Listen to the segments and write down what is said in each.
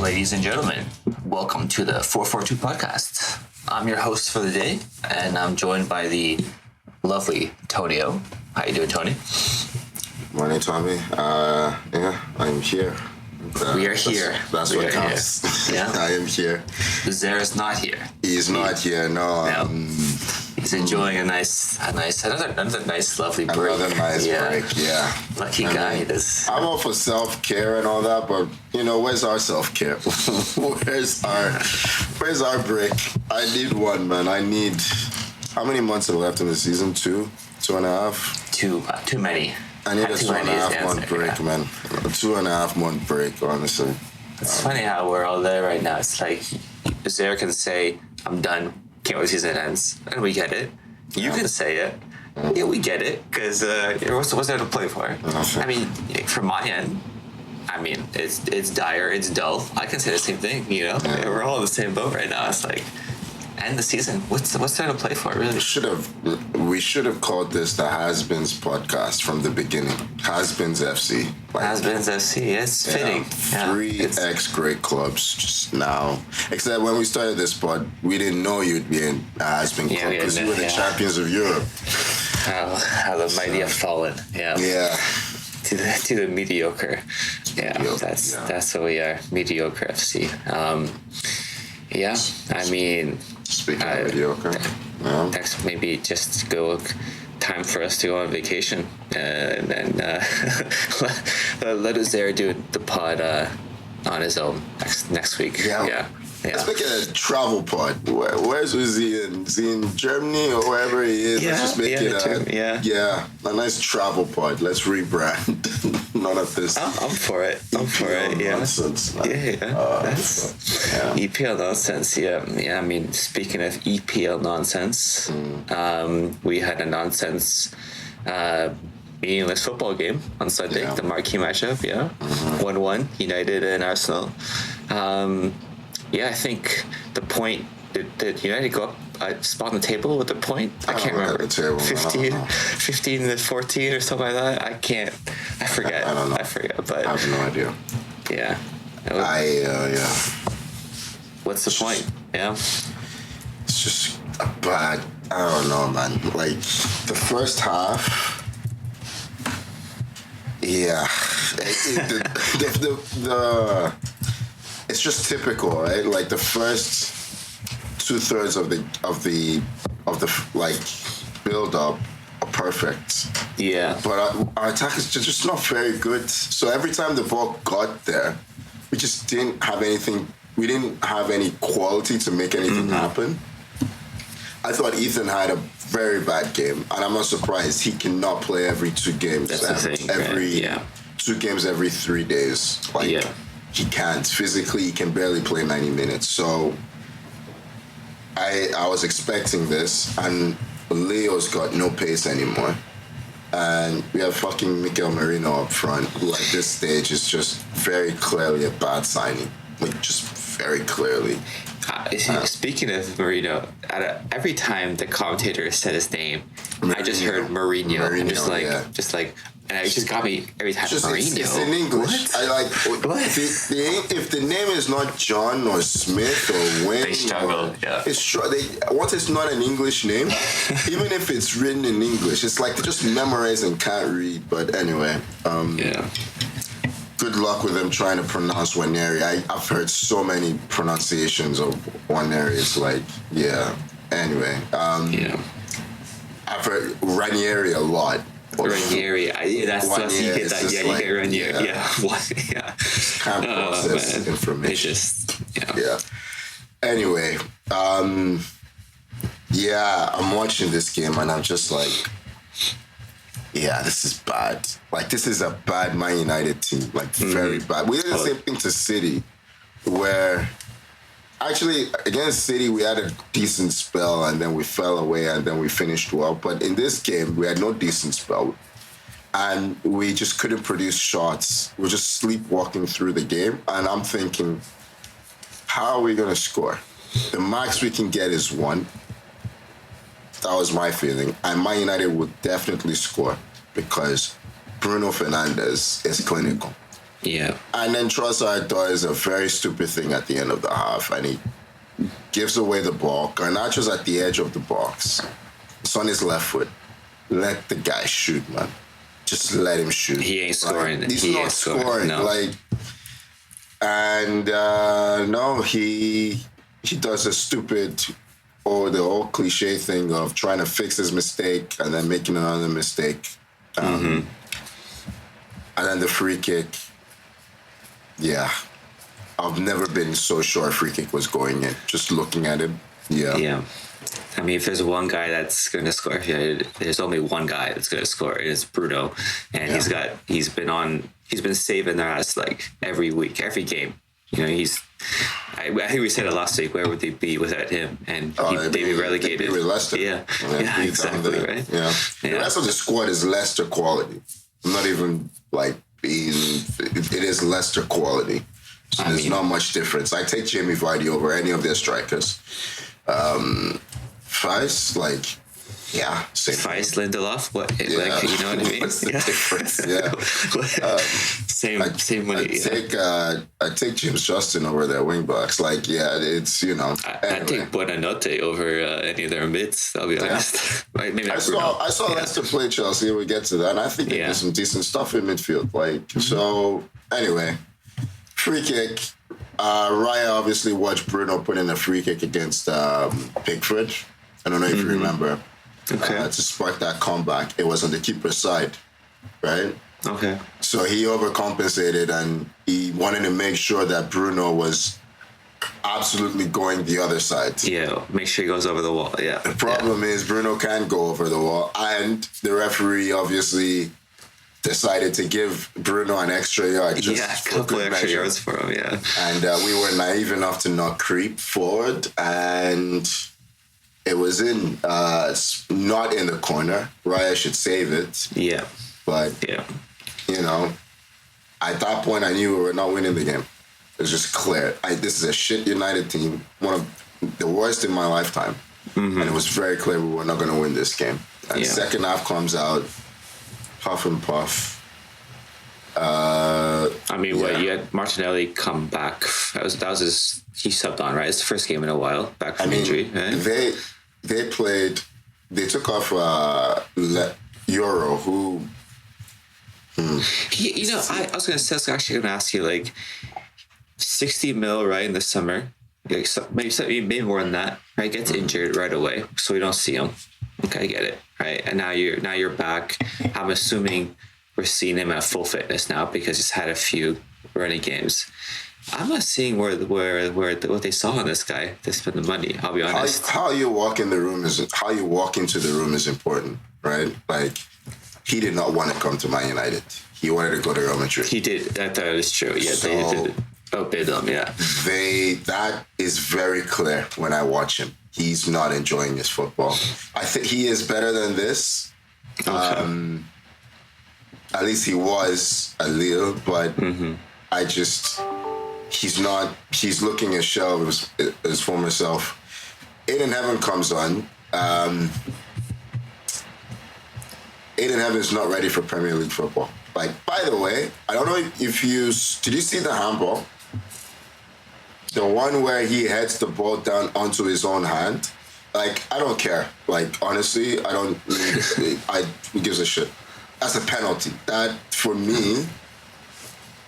ladies and gentlemen. Welcome to the 442 podcast. I'm your host for the day, and I'm joined by the lovely Tonio. How you doing, Tony? Morning, Tommy. I'm here. We are here. That's what counts. Yeah. I am here. Zara's not here. He's not here. No. He's enjoying another nice, lovely break. Another nice break. Yeah. Lucky guy. He does. I'm all for self-care and all that, but where's our self-care? where's our break? I need one, man. How many months are left in the season? 2.5. Too many. I need a 2.5 month break, man. A 2.5 month break, honestly. It's funny how we're all there right now. It's like Zara can say, I'm done. Can't wait till the season ends. And we get it. You can say it. Yeah, we get it. Because what's there to play for? I mean, from my end, it's dire, it's dull. I can say the same thing, We're all in the same boat right now. It's like, end the season. What's there to play for, really? We should have called this the Has-Beens podcast from the beginning. Has-Beens FC. Has-Beens FC. It's fitting. 3 ex-great clubs just now. Except when we started this pod, we didn't know you'd be in a Has-Been club because you were the champions of Europe. How the mighty have fallen. Yeah. Yeah. To the mediocre. Yeah. That's what we are. Mediocre FC. Speaking of mediocre, next maybe just go time for us to go on vacation and then let Zara do the pod on his own next week. Yeah. Let's make it a travel pod. Where's he in? Is he in Germany or wherever he is? Let's just make it a nice travel pod. Let's rebrand. None of this. I'm for it. Nonsense. EPL nonsense. Yeah. I mean, speaking of EPL nonsense, we had a nonsense meaningless football game on Sunday. The marquee matchup. 1-1 United and Arsenal. I think the point did United go up a spot on the table with the point? I can't remember. 15 to 14 or something like that. I forget. I don't know. But I have no idea. Yeah. What's the point? Yeah. It's just a bad. I don't know, man. Like the first half. Yeah. The it's just typical, right? Like the first 2/3 of the build up are perfect. Yeah. But our attack is just not very good. So every time the ball got there, we just didn't have anything. We didn't have any quality to make anything happen. I thought Ethan had a very bad game, and I'm not surprised. He cannot play every 2 games. That's the thing. 2 games every 3 days. He can't. Physically, he can barely play 90 minutes. So I was expecting this, and Leo's got no pace anymore. And we have fucking Mikel Merino up front, who at this stage is just very clearly a bad signing. Just very clearly. Speaking of Merino, every time the commentator said his name, I just heard Mourinho and just like, and it just got me every time. Mourinho. It's in English. What? If the name is not John or Smith or Wayne, they struggle. Once it's not an English name, even if it's written in English, it's like they just memorize and can't read. But anyway, good luck with them trying to pronounce Waneri. I've heard so many pronunciations of Waneri. It's like, Anyway, I've heard Ranieri a lot. Ranieri, that's you get that. You get Ranieri. Can't process information. Anyway, I'm watching this game and I'm just like, this is bad. Like, this is a bad Man United team. Like, very bad. We did the same thing to City, where actually against City we had a decent spell and then we fell away and then we finished well. But in this game we had no decent spell and we just couldn't produce shots. We were just sleepwalking through the game, and I'm thinking, how are we going to score? The max we can get is 1. That was my feeling. And Man United would definitely score because Bruno Fernandes is clinical. Yeah. And then Trossard does a very stupid thing at the end of the half, and he gives away the ball. Garnacho's at the edge of the box. It's on his left foot. Let the guy shoot, man. Just let him shoot. He ain't scoring. He's not scoring. No. No, he does a stupid, or the old cliche thing of trying to fix his mistake and then making another mistake. And then the free kick. Yeah. I've never been so sure a free kick was going in. Just looking at him. Yeah. Yeah. I mean, if there's one guy that's going to score, there's only one guy that's going to score. It's Bruno, and he's been saving their ass like every week, every game. You know, I think we said it last week. Where would they be without him? And they'd be relegated. They'd be with Leicester. Yeah, exactly. Right. Yeah. The rest of the squad is Leicester quality. I'm not even it is Leicester quality. So there's not much difference. I take Jamie Vardy over any of their strikers. Feist, same. Feist, Lindelof, what? You know what I mean? What's the difference? Yeah. Same money. I take James Justin over their wing backs. It's, you know. I take Buonanotte over any of their mids, I'll be honest. Right, maybe I saw Leicester play Chelsea. We'll get to that. And I think they did some decent stuff in midfield. So, anyway, free kick. Raya obviously watched Bruno put in a free kick against Pickford. I don't know if you remember. Okay. To spark that comeback. It was on the keeper's side, right? Okay. So he overcompensated, and he wanted to make sure that Bruno was absolutely going the other side. Yeah, make sure he goes over the wall. Yeah. The problem is Bruno can't go over the wall, and the referee obviously decided to give Bruno an extra yard. A couple extra yards for him, yeah. And we were naive enough to not creep forward, and it was not in the corner. Raya should save it. Yeah. But, you know, at that point, I knew we were not winning the game. It was just clear. This is a shit United team, one of the worst in my lifetime. And it was very clear we were not going to win this game. And second half comes out, puff and puff. You had Martinelli come back. That was he subbed on, right? It's the first game in a while, back from injury, right? They took off Euro, who... I was actually going to ask you, 60 mil, right, in the summer. Maybe more than that, right? Gets injured right away, so we don't see him. Okay, I get it, right? And now you're back. I'm assuming we're seeing him at full fitness now because he's had a few running games. I'm not seeing where what they saw in this guy to spend the money. I'll be honest. How you walk into the room is important, right? He did not want to come to Man United. He wanted to go to Real Madrid. He did. That is true. Yeah, so they did outbid them. Yeah. That is very clear when I watch him. He's not enjoying his football. I think he is better than this. Okay. At least he was a little, but he's not. He's looking a shell of his former self. Aiden Heaven comes on. Aiden Heaven is not ready for Premier League football. By the way, I don't know if did you see the handball? The one where he heads the ball down onto his own hand. I don't care. Honestly, I don't. Who gives a shit? That's a penalty. That, for me,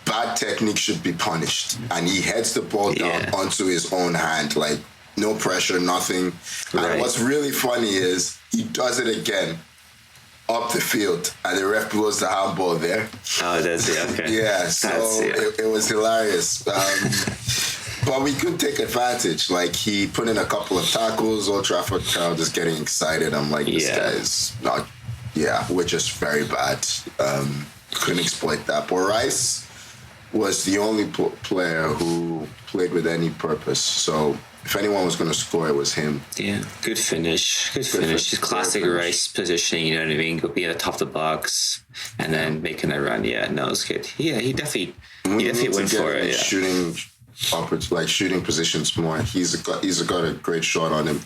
bad technique should be punished. And he heads the ball down onto his own hand. No pressure, nothing. Right. And what's really funny is he does it again up the field, and the ref blows the handball there. Oh, that's it. Okay. Yeah, so it was hilarious. But we could take advantage. He put in a couple of tackles. Old Trafford crowd is getting excited. I'm this guy is not. Yeah, we're just very bad. Couldn't exploit that. But Rice was the only player who played with any purpose. So if anyone was going to score, it was him. Yeah, good finish. Just classic Rice positioning, you know what I mean? Being at the top of the box and then making a run. Yeah, no, it's good. Yeah, he definitely went for it. Yeah. Shooting positions more. He's got a great shot on him.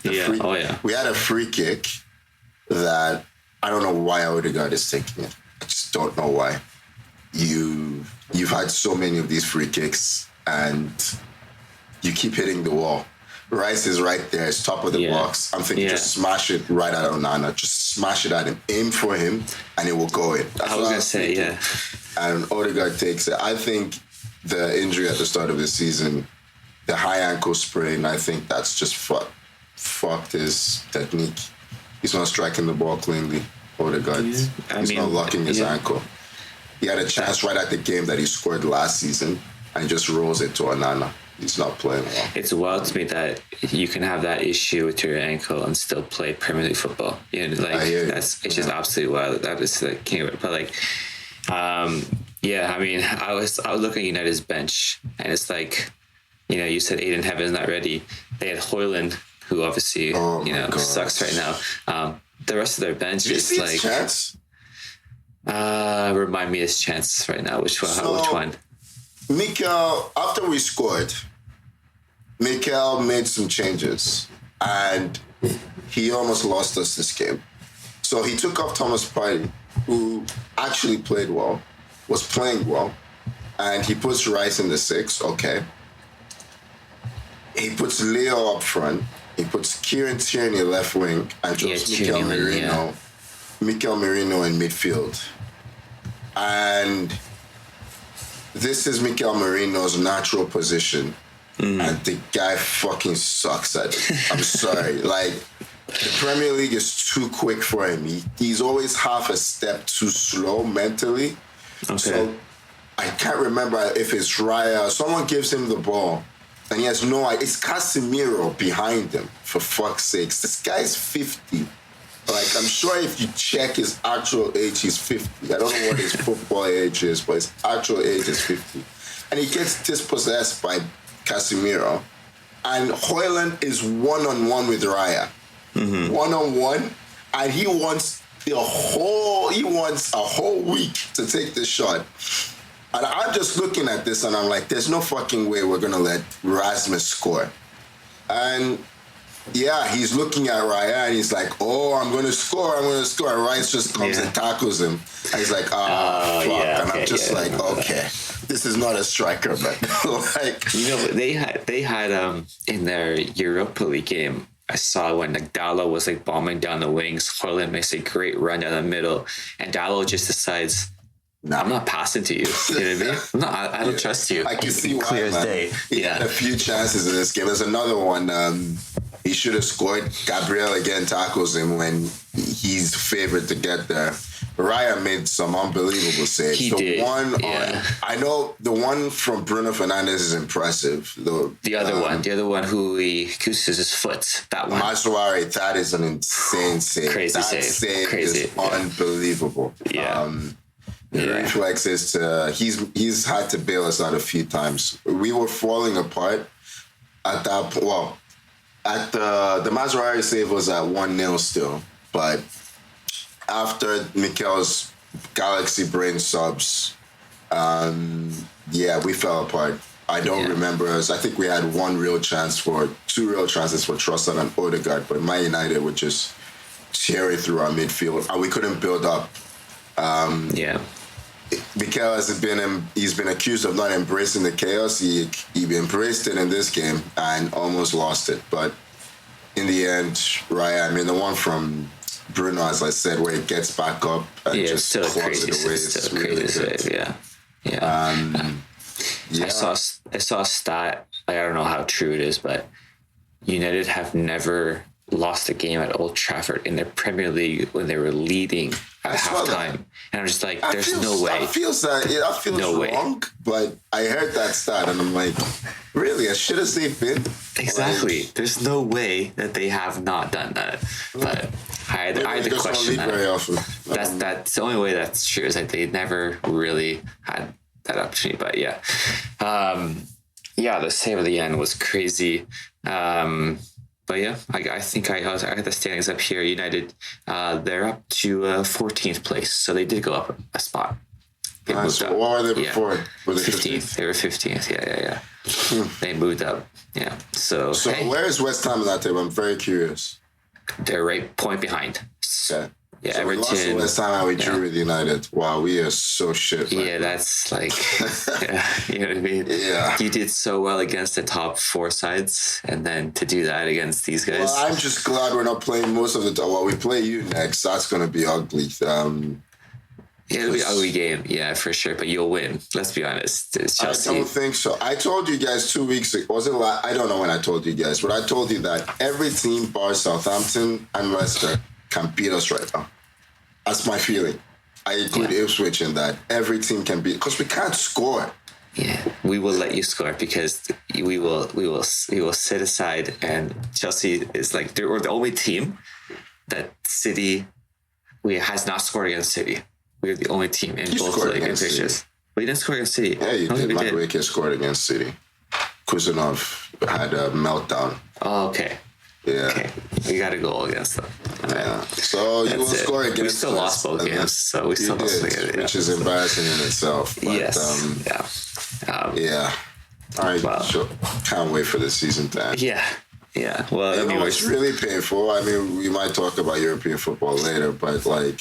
We had a free kick that I don't know why Odegaard is taking it. I just don't know why. you've had so many of these free kicks and you keep hitting the wall. Rice is right there. It's top of the box. I'm thinking just smash it right at Onana. Just smash it at him. Aim for him, and it will go in. That's I was going to say, thinking. And Odegaard takes it. I think the injury at the start of the season, the high ankle sprain, I think that's just fucked his technique. He's not striking the ball cleanly, Odegaard. He's not locking his ankle. He had a chance right at the game that he scored last season, and he just rolls it to Onana. He's not playing well. It's wild to me that you can have that issue with your ankle and still play Premier League football. It's just absolutely wild. That is like, but like, I was looking at United's bench, and it's like, you said Aiden Heaven's not ready. They had Hoyland, who obviously sucks right now. The rest of their bench is like. Chance? Remind me his chance right now. Which one? Mikel, after we scored, Mikel made some changes and he almost lost us this game. So he took off Thomas Partey, who actually played well, was playing well, and he puts Rice in the 6, okay. He puts Leo up front, he puts Kieran Tierney left wing, and just Mikel Merino in midfield. And this is Mikel Merino's natural position, and the guy fucking sucks at it. I'm sorry. Like, the Premier League is too quick for him. He's always half a step too slow mentally. Okay. So I can't remember if it's Raya. Someone gives him the ball, and he has no idea. It's Casemiro behind him, for fuck's sakes. This guy's 50. Like, I'm sure if you check his actual age, he's 50. I don't know what his football age is, but his actual age is 50. And he gets dispossessed by Casemiro. And Hoyland is one-on-one with Raya. Mm-hmm. One-on-one. And he wants a whole week to take the shot. And I'm just looking at this and I'm like, there's no fucking way we're going to let Rasmus score. And yeah, he's looking at Raya and he's like, oh, I'm going to score. And Rice just comes and tackles him. And he's like, fuck. Yeah, and I'm just okay, this is not a striker, but like... they had in their Europa League game, I saw when Dallo was like bombing down the wings, Hoyland makes a great run down the middle, and Dallo just decides, I'm not passing to you. You know what I mean? I don't trust you. I can see why, clear as day. He had a few chances in this game. There's another one. He should have scored. Gabriel again tackles him when he's favored to get there. Raya made some unbelievable saves. I know the one from Bruno Fernandes is impressive. The other one who he accuses his foot. That one. Masuari, that is an insane save. Crazy save. Crazy. Is unbelievable. Yeah. Reflexes to he's had to bail us out a few times. We were falling apart at that point. Well, at the Mazraoui save was at 1-0 still, but after Mikel's Galaxy brain subs, we fell apart. I don't remember us. I think we had two real chances for Trossard and Odegaard, but Man United would just tear it through our midfield, and we couldn't build up. Mikel he's been accused of not embracing the chaos. He embraced it in this game and almost lost it. But in the end, Raya, the one from Bruno, as I said, where he gets back up and just claws it away. It's still really crazy save. I saw a stat. I don't know how true it is, but United have never lost a game at Old Trafford in their Premier League when they were leading at halftime. And I'm just like, there's no way. That feels wrong, but I heard that stat and I'm like, really? As shit as they've been? Exactly. There's no way that they have not done that. But I had to question that. Very often. That's the only way that's true, is that they never really had that opportunity. But the save at the end was crazy. But I think I had the standings up here. United, they're up to 14th place, so they did go up a spot. They moved up. What were they before? Were they 15th? They were 15th. Yeah. They moved up. Yeah. So where is West Ham in that table? I'm very curious. They're right point behind. Okay. Yeah, So we lost to Everton. West Ham and we drew with United. Wow, we are so shit. Man. Yeah, that's like, you know what I mean? Yeah. You did so well against the top 4 sides, and then to do that against these guys. Well, I'm just glad we're not playing most of the time. Well, we play you next. That's going to be ugly. Yeah, it'll be an ugly game. Yeah, for sure. But you'll win. Let's be honest. It's Chelsea. I don't think so. I told you guys 2 weeks ago. Was it I don't know when I told you guys, but I told you that every team bar Southampton and Leicester can beat us right now. That's my feeling. I include Ipswich in that. Every team can beat, because we can't score. Yeah, we will let you score because we will sit aside, and Chelsea is like we're the only team that City has not scored against City. We're the only team in both league and fixtures. But you didn't score against City. Yeah, you did. Mike Wake scored against City. Kuznetsov had a meltdown. Oh, okay. Yeah. Okay. We got a goal against them. Yeah. So you will score against us. We still lost both games, so we still lost again. Which is embarrassing in itself. But, yes. Yeah. All right. Well, sure. Can't wait for the season to end. Yeah. Yeah. Well, I mean, it's really painful. I mean, we might talk about European football later, but like,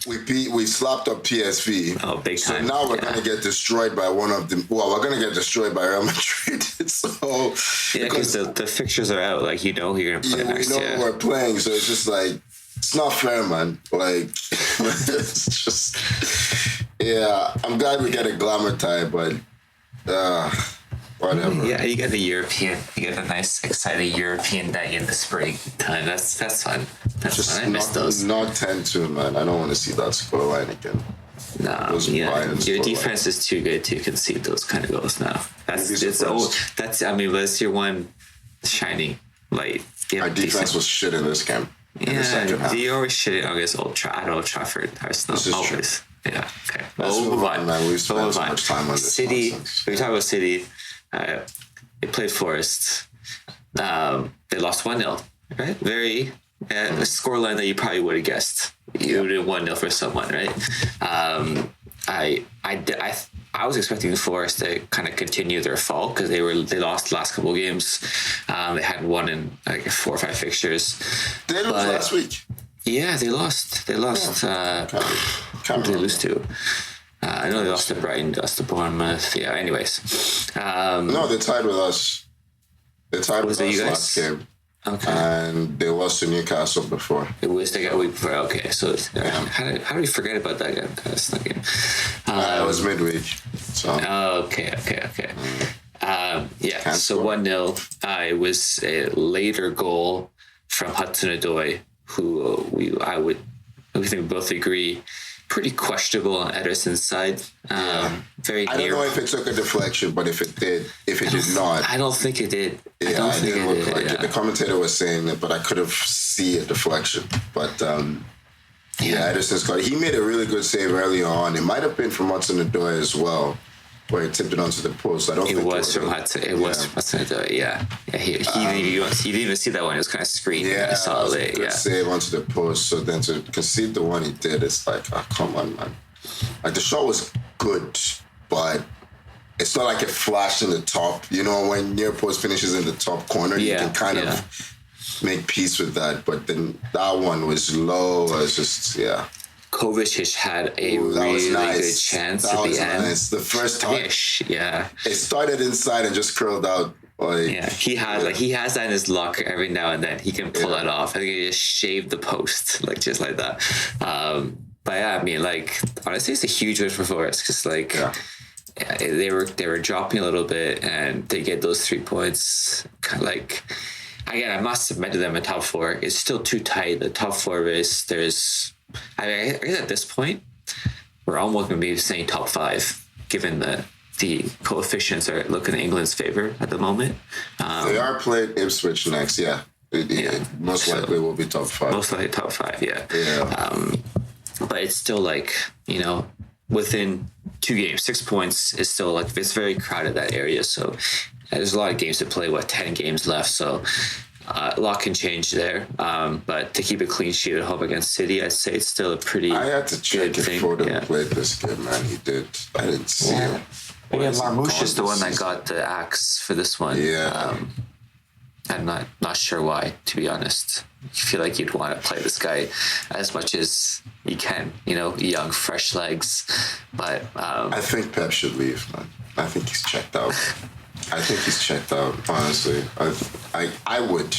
we slapped up PSV. Oh, big time. So now we're going to get destroyed by one of them. Well, we're going to get destroyed by Real Madrid. So because the fixtures are out. Like, you know who you're going to play next year. We know who we're playing. So it's just like, it's not fair, man. Like, it's just, I'm glad we get a glamour tie, but whatever. Yeah, you get you get a nice, exciting European day in the spring time. That's fun. That's just fun. I miss those. Not 10-2, man. I don't want to see that scoreline again. No, your defense is too good to concede those kind of goals now. That's your one shining light. Our defense was shit in this game. Yeah, you always shit it against Old Trafford. Arsenal always. True. Yeah. Okay. Well, we'll move on. Man. We've spent so much time on this. City. We talk about City. They played Forest. They lost 1-0. Right. Very a scoreline that you probably would have guessed. You would have 1-0 for someone, right? I was expecting the Forest to kind of continue their fall because they lost the last couple of games. They hadn't won in like 4 or 5 fixtures. They lost last week. Yeah, they lost. They lost. Who did they lose to? I know they lost to Brighton, lost to Bournemouth. Yeah. Anyways, no, they tied with us. They tied with us last game. Okay. And they lost to Newcastle before. It was they got a week before. Okay, so how do we forget about that game? That's not game. It was midweek. So. Okay. So 1-0. It was a later goal from Hudson-Odoi, who we think we both agree pretty questionable on Ederson's side. Very near. I don't know if it took a deflection, but if it did not. I don't think it did. Yeah, I didn't look like it. The commentator was saying it, but I could have seen a deflection. But Ederson's got it. He made a really good save early on. It might have been from Hudson-Odoi as well, where he tipped it onto the post. I don't think it was from Hudson. It was from Hudson-Odoi. Yeah. He didn't even see that one. It was kind of screened. Yeah, I saw it late. Good save onto the post. So then to concede the one he did, it's like, oh, come on, man. Like, the shot was good, but it's not like it flashed in the top. You know, when near post finishes in the top corner, you can kind of make peace with that. But then that one was low. It was just, Kovacic had a really good chance at the end. Nice. The first touch, it started inside and just curled out. He has that in his locker every now and then. He can pull it off. I think he just shaved the post, just like that. But I mean, honestly, it's a huge win for Forest because they were dropping a little bit, and they get those 3 points. Kind of again, I must submit to them in top 4. It's still too tight. The top 4 race, I guess at this point, we're almost going to be saying top 5, given the coefficients are looking in England's favor at the moment. They are playing Ipswich next, most likely will be top 5. Most likely top 5, but it's still within 2 games, 6 points is still it's very crowded, that area. So there's a lot of games to play, 10 games left. So a lot can change there. But to keep a clean sheet at home against City, I'd say it's still a pretty I had to check if Foden played this game, man. He did. I didn't see him. Marmouche is the one that got the axe for this one. Yeah. I'm not sure why, to be honest. I feel like you'd want to play this guy as much as you can, young, fresh legs. But I think Pep should leave, man. I think he's checked out. Honestly. I would.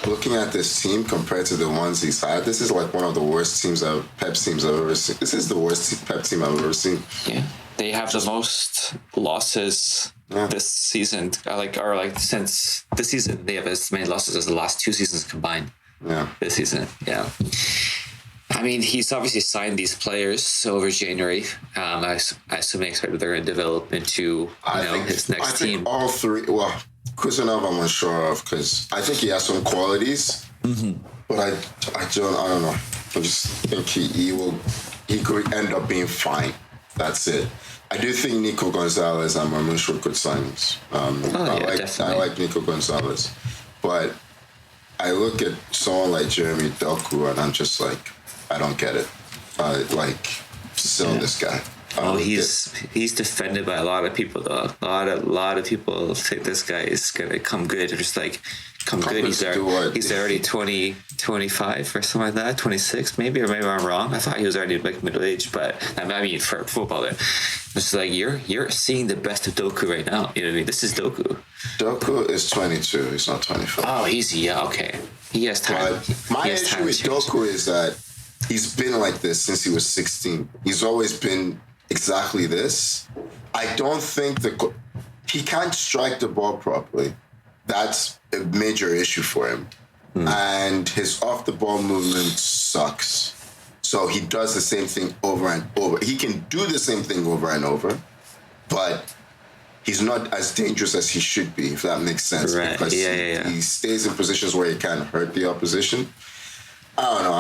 Looking at this team compared to the ones he's had, this is like one of the worst Pep teams I've ever seen. This is the worst Pep team I've ever seen. Yeah. They have the most losses this season, since this season. They have as many losses as the last 2 seasons combined. Yeah. This season, yeah. I mean, he's obviously signed these players over January. I assume they expect that they're going to develop into his next team. I think all three. Well, Kusanov, I'm unsure of because I think he has some qualities, but I don't know. I just think he could end up being fine. That's it. I do think Nico Gonzalez and Marmoush were good signings. I like Nico Gonzalez, but I look at someone like Jeremy Doku and I'm just like, I don't get it. Sell this guy. He's defended by a lot of people though. A lot of people think this guy is gonna come good. They're just like, come good. He's already 25 or something like that. 26 maybe, or maybe I'm wrong. I thought he was already like middle aged, but I mean for a footballer, it's like you're seeing the best of Doku right now. You know what I mean? This is Doku. Doku is 22. He's not 25. Oh, okay. He has time. My issue with Doku is that he's been like this since he was 16. He's always been exactly this. I don't think he can't strike the ball properly. That's a major issue for him. And his off the ball movement sucks. So he does the same thing over and over. He can do the same thing over and over, but he's not as dangerous as he should be, if that makes sense. Right. Because he stays in positions where he can hurt the opposition. I don't know.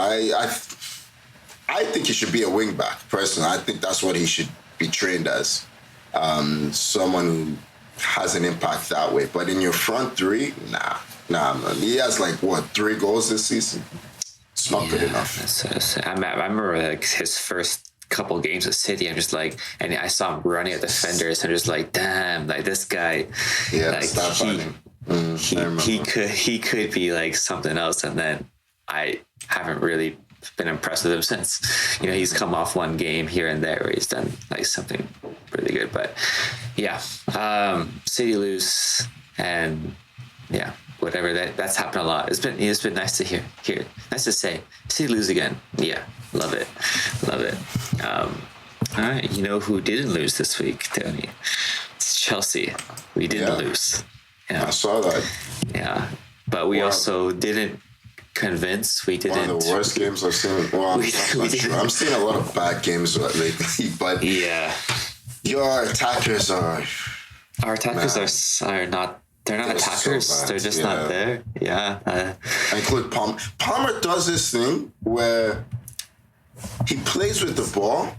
I think he should be a wing back, personally. I think that's what he should be trained as. Someone who has an impact that way. But in your front three, nah, man. He has 3 goals this season. It's not good enough. I remember his first couple games at City. I'm just like, and I saw him running at defenders. I'm just like, damn, this guy. Yeah, stop running. He could be something else, and then I haven't really been impressed with him since. He's come off one game here and there where he's done something really good. But yeah, City lose, and yeah, whatever. That's happened a lot. It's been nice to hear. Nice to say. City lose again. Yeah, love it. All right, who didn't lose this week, Tony? It's Chelsea. We didn't lose. Yeah, I saw that. Yeah, but we also didn't convince. We didn't. One of the worst games I've seen. Well, I'm seeing a lot of bad games lately, but yeah, your attackers are. Our attackers are not. They're not attackers. So they're just not there. Yeah. I include Palmer. Palmer does this thing where he plays with the ball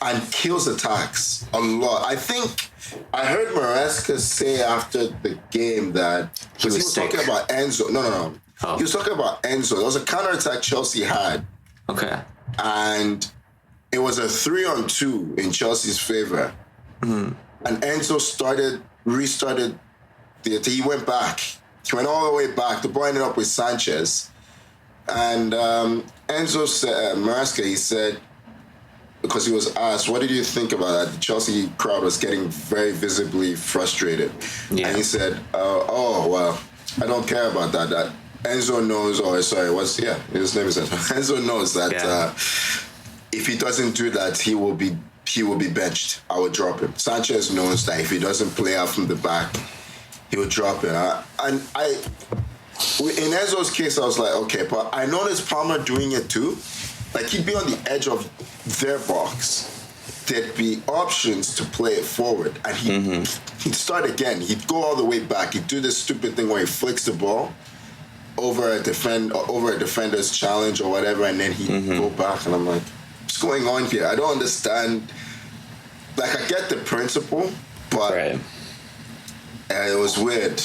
and kills attacks a lot. I think I heard Maresca say after the game that he was talking about Enzo. No. Oh. He was talking about Enzo. There was a counterattack Chelsea had. Okay. And it was a 3-on-2 in Chelsea's favor. Mm-hmm. And Enzo restarted he went back. He went all the way back. The ball ended up with Sanchez. And Enzo said, Maresca, he said, because he was asked, what did you think about that? The Chelsea crowd was getting very visibly frustrated. Yeah. And he said, well, I don't care about that. Enzo knows, his name is Enzo. Enzo knows that if he doesn't do that, he will be benched. I will drop him. Sanchez knows that if he doesn't play out from the back, he will drop it. In Enzo's case, I was like, okay, but I noticed Palmer doing it too. He'd be on the edge of their box. There'd be options to play it forward, and he'd start again. He'd go all the way back. He'd do this stupid thing where he flicks the ball over a defender's challenge or whatever, and then he'd go back. And I'm like, what's going on here? I don't understand. I get the principle, but it was weird.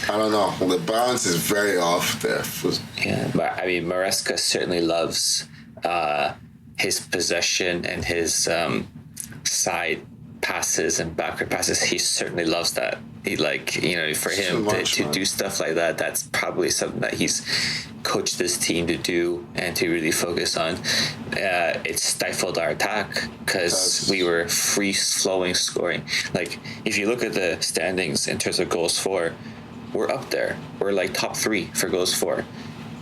I don't know. The balance is very off there. Yeah, but I mean, Maresca certainly loves his possession and his side passes and backward passes, he certainly loves that. He for him to do stuff like that, that's probably something that he's coached this team to do and to really focus on. It stifled our attack because we were free-flowing scoring. Like, if you look at the standings in terms of goals for, we're up there. We're like top 3 for goals for.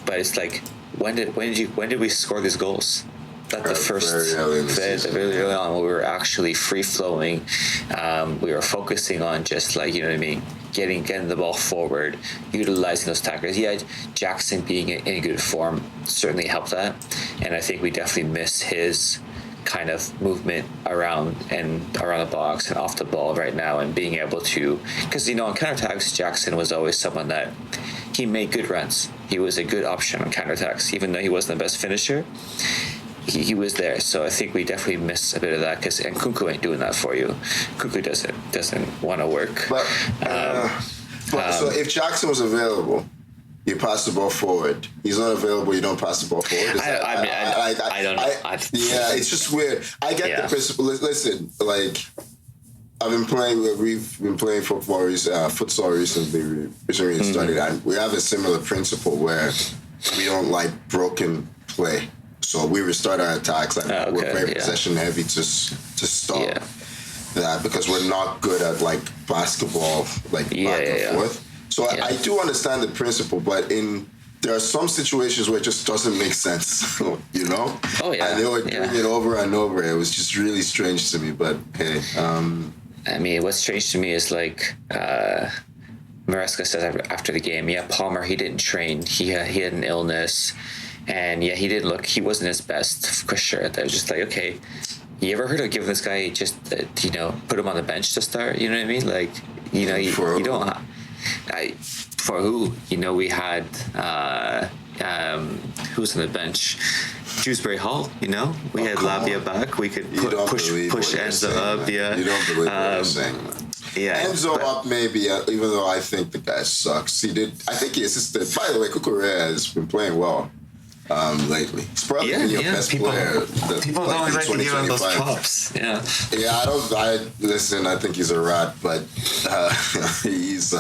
But it's like, when did we score these goals? That the first very early on, when we were actually free flowing, we were focusing on just getting the ball forward, utilizing those tackers. Yeah, Jackson being in good form certainly helped that, and I think we definitely miss his kind of movement around the box and off the ball right now, and being able to, because on counterattacks, Jackson was always someone that he made good runs. He was a good option on counterattacks, even though he wasn't the best finisher. He was there, so I think we definitely miss a bit of that. And Kunku ain't doing that for you. Kunku doesn't want to work. But so if Jackson was available, you pass the ball forward. He's not available, you don't pass the ball forward. I don't know. Yeah, it's just weird. I get the principle. Listen, we've been playing futsal recently. Recently started, and we have a similar principle where we don't like broken play. So we restart our attacks. We're very possession heavy to stop that, because we're not good at basketball, back and forth. So I do understand the principle, but there are some situations where it just doesn't make sense, Oh yeah. And they were doing it over and over. It was just really strange to me. But hey, I mean, what's strange to me is Maresca says after the game, Palmer, he didn't train. He had an illness. And he wasn't his best for sure. They were just like, okay, you ever heard of giving this guy just, put him on the bench to start? You know what I mean? You don't. For who? We had who's on the bench? Dewsbury Hall. We had Lavia back. We could push Enzo up. Yeah, you don't believe what you're saying. Yeah, Enzo up maybe, even though I think the guy sucks. I think he assisted. By the way, Kukurea has been playing well lately. He's probably your best player. People don't like to give him those props. Yeah. Yeah, listen, I think he's a rat, but he's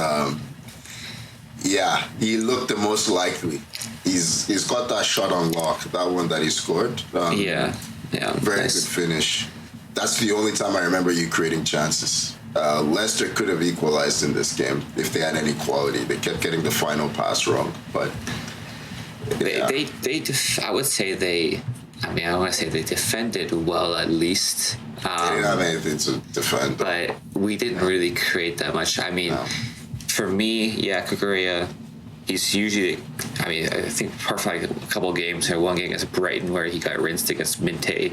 he looked the most likely. He's got that shot on lock, that one that he scored. Very good finish. That's the only time I remember you creating chances. Leicester could have equalized in this game if they had any quality. They kept getting the final pass wrong, but I would say I don't want to say they defended well, at least. They didn't have anything to defend. But we didn't really create that much. I mean, for me, Kukurea, he's usually, I think perfect a couple of games, or one game against Brighton where he got rinsed against Minte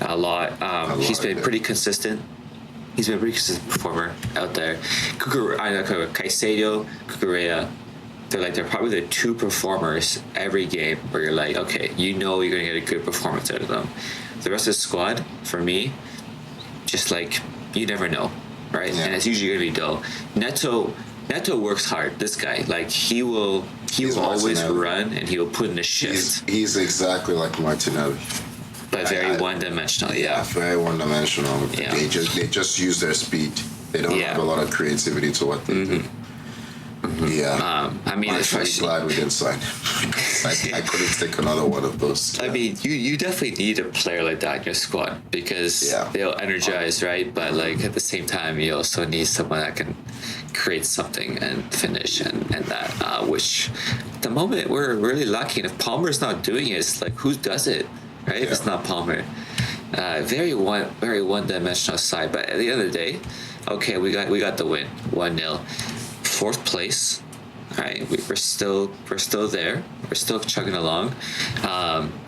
a lot. He's been pretty consistent. He's been a pretty consistent performer out there. Caicedo, Kukurea, they're probably the 2 performers every game where you're like, okay, you're going to get a good performance out of them. The rest of the squad, for me, just you never know, right? Yeah. And it's usually going to be dull. Neto works hard. This guy, he will always run, and he will put in a shift. He's exactly like Martinelli. But very one-dimensional, very one-dimensional. Yeah. They just use their speed. They don't have a lot of creativity to what they do. Mm-hmm. Yeah. I'm actually glad we didn't sign. I couldn't take another one of those. I mean, you definitely need a player like that in your squad, because they'll energize, right? But at the same time, you also need someone that can create something and finish and that, which at the moment we're really lacking. If Palmer's not doing it, it's who does it, right? If it's not Palmer. Very one-dimensional side, but at the end of the day, okay, we got the win, 1-0. 4th place. All right, we're still there. We're still chugging along.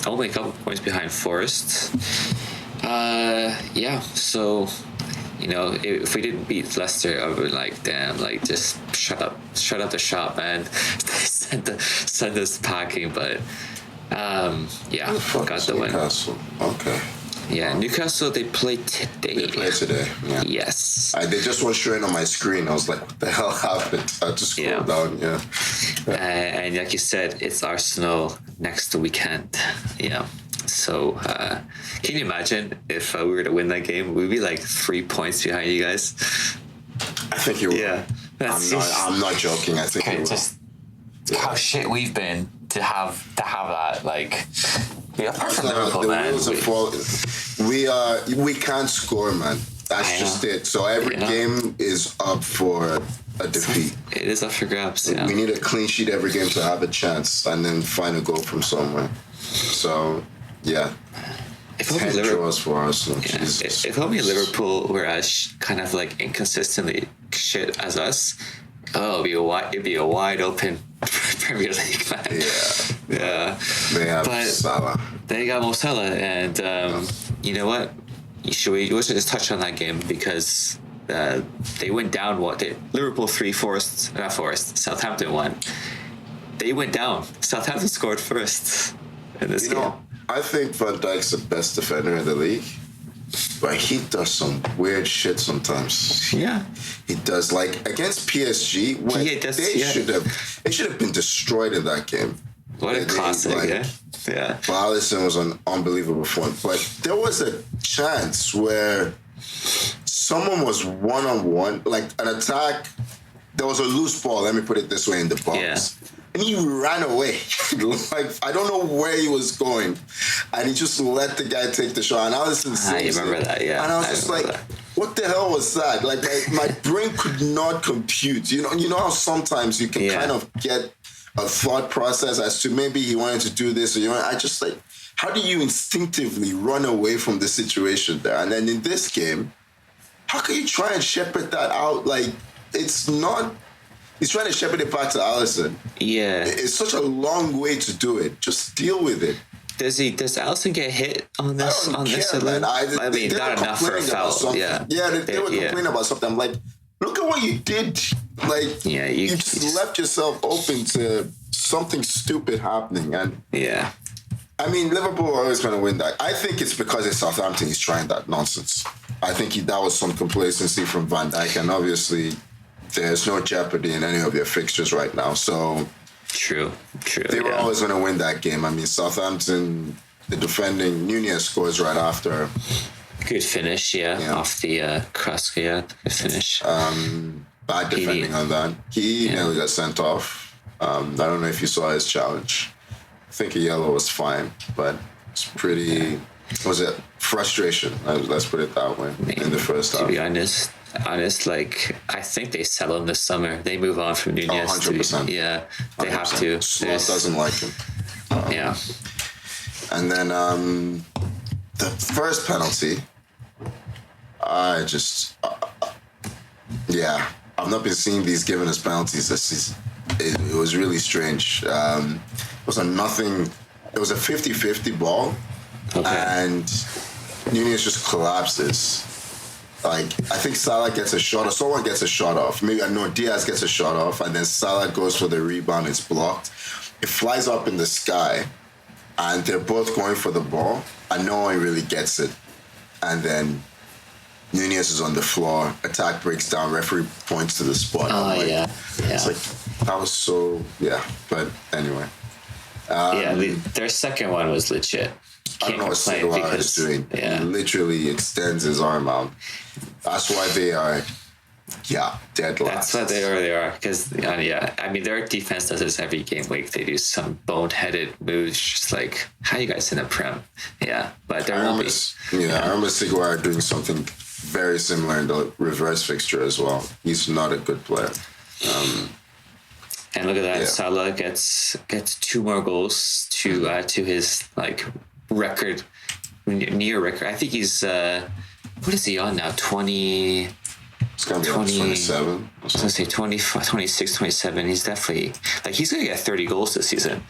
Only a couple points behind Forest. So if we didn't beat Leicester, I would be damn, just shut up the shop, man. send us packing, but got the win. Newcastle. Okay. Yeah, Newcastle, they play today. Yeah. Yes. They just weren't showing on my screen. I was like, what the hell happened? I had to scroll down, and like you said, it's Arsenal next weekend. Yeah. So can you imagine if we were to win that game? We'd be like 3 points behind you guys. I think you will. Yeah. I'm not joking. I think you will. Just how shit we've been to have that. Like, yeah, apart from Liverpool, the man. wheels are falling. We can't score, man. That's just it. So every game is up for a defeat. It is up for grabs. Yeah. We need a clean sheet every game to have a chance, and then find a goal from somewhere. So yeah. If 10 only draws for Arsenal. Yeah. Jesus. If only Liverpool were as kind of like inconsistently shit as us, it'd be a wide open Premier League, man. Yeah. They have Salah. They got Mo Salah, and you know what? We should just touch on that game because they went down. Liverpool 3, Southampton 1. They went down. Southampton scored first in this game. I think Van Dijk's the best defender in the league, but he does some weird shit sometimes. Yeah, he does. Like against PSG, when it should have been destroyed in that game. What a classic! Yeah. But Alisson was an unbelievable form. But there was a chance where someone was one-on-one, like an attack. There was a loose ball. Let me put it this way in the box. Yeah. And he ran away. Like, I don't know where he was going. And he just let the guy take the shot. And Alisson saves I remember that, yeah. And I was just like, what the hell was that? Like, my brain could not compute. You know how sometimes you can kind of get a thought process as to maybe he wanted to do this or I just like, how do you instinctively run away from the situation there? And then in this game, how can you try and shepherd that out? Like, it's not... He's trying to shepherd it back to Alisson. Yeah. It's such a long way to do it. Just deal with it. Does Alisson get hit on this? I mean, not enough for a foul. Yeah. They were complaining about something. I'm like, look at what you did. Like, you just left yourself open to something stupid happening. And I mean, Liverpool are always going to win that. I think it's because it's Southampton he's trying that nonsense. I think that was some complacency from Van Dijk, and obviously there's no jeopardy in any of their fixtures right now. So true. They were always going to win that game. I mean, Southampton, the defending Nunez scores right after. Good finish, off the Kraska, good finish. Bad defending on that. He nearly got sent off. I don't know if you saw his challenge. I think a yellow was fine, but it's pretty... Was it frustration? Let's put it that way. In the first half. To be honest, like I think they settle him this summer. They move on from Nunez. 100%. They have to. Slot doesn't like him. And then the first penalty, I just I've not been seeing these given as penalties this season. It was really strange. It was a 50-50 ball. Okay. And Nunez just collapses. Like, I think Salah gets a shot, or someone gets a shot off. Maybe, Diaz gets a shot off, and then Salah goes for the rebound. It's blocked. It flies up in the sky, and they're both going for the ball, and no one really gets it. And then Nunez is on the floor. Attack breaks down. Referee points to the spot. It's like, that was so, But anyway. Their second one was legit. I don't know what Seguara is doing. He literally extends his arm out. That's why they are, dead last. That's why they are. Because, I mean, their defense does this every game week. They do some boneheaded moves, just like, how you guys in the Prem? Yeah, but there won't be. I remember Seguara doing something very similar in the reverse fixture as well. He's not a good player. And look at that, Salah gets 2 more goals to add to his record, near record. I think he's what is he on now? 20. It's gonna be 27. I was gonna say 26, 27. He's definitely he's gonna get 30 goals this season.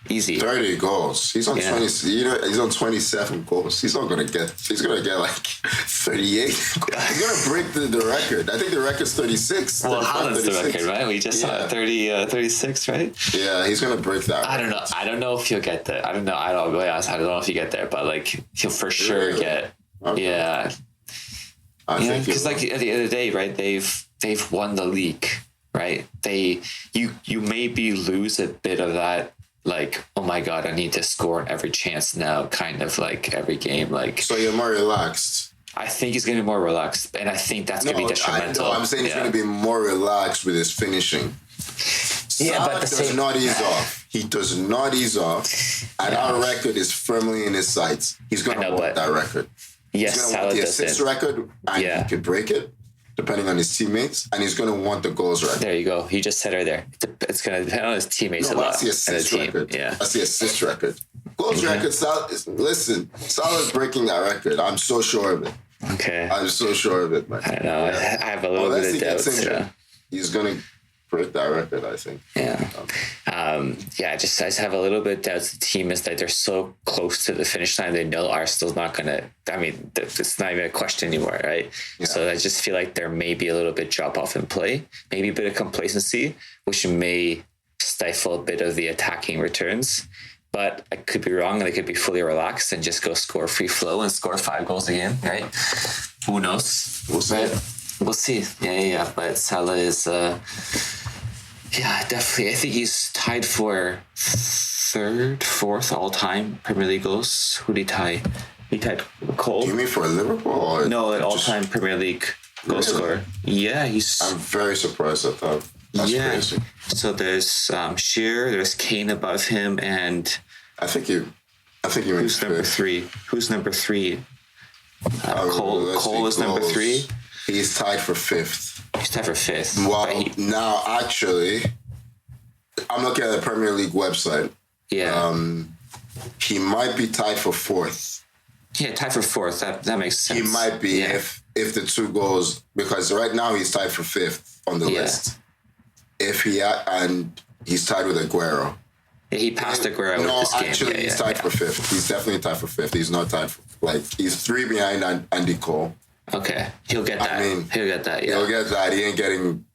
Easy. 30 goals. He's on 20. He's on 27 goals. He's gonna get 38. He's gonna break the record. I think the record's 36. Well, Haaland's the record, right? We just saw 36, right? Yeah, he's gonna break that. I don't know. I don't know if he'll get there. I don't know. I don't know if he get there, but he'll for sure get. Okay. Yeah. I think because at the end of the day, right? They've won the league, right? You maybe lose a bit of that like, oh my God, I need to score on every chance now, kind of like every game. Like, So you're more relaxed. I think he's going to be more relaxed, and I think that's going to be detrimental. I'm saying he's going to be more relaxed with his finishing. Yeah, Salah but does not ease off. He does not ease off. And our record is firmly in his sights. He's going to want that record. Yes, he's going to Salah want the doesn't. assist record, and he could break it, depending on his teammates. And he's going to want the goals record. There you go. You just said it there. It's going to depend on his teammates a lot. That's the assist record. Yeah. That's the assist record. Goals record, listen, Salah's breaking that record. I'm so sure of it. Okay. I'm so sure of it, man. I know. I have a little bit of doubts. Yeah. He's going to break that record, I think. Yeah. I just have a little bit of doubts. The team is that they're so close to the finish line. They know Arsenal's not going to, I mean, it's not even a question anymore, right? Yeah. So I just feel like there may be a little bit drop off in play, maybe a bit of complacency, which may stifle a bit of the attacking returns. But I could be wrong, and they could be fully relaxed and just go score free flow and score 5 goals a game, right? Who knows? We'll see. We'll see. Yeah. But Salah is, definitely. I think he's tied for 3rd, 4th all-time Premier League goals. Who did he tie? He tied Cole. Do you mean for Liverpool? Or no, an all-time Premier League goal scorer. Yeah, I'm very surprised at that. That's crazy. So there's Shearer, there's Kane above him, and I think you who's number 3? Who's number 3? Cole is number 3. He's tied for 5th. He's tied for 5th. Well, now actually, I'm looking at the Premier League website. Yeah. He might be tied for 4th. Yeah, tied for 4th. That makes sense. He might be if the 2 goals, because right now he's tied for 5th on the list. If and he's tied with Aguero. Yeah, he passed Aguero with this game. No, actually, he's tied for 5th. He's definitely tied for 5th. He's not tied for, he's 3 behind Andy Cole. Okay, he'll get that. He'll get that. Yeah, he'll get that. He ain't getting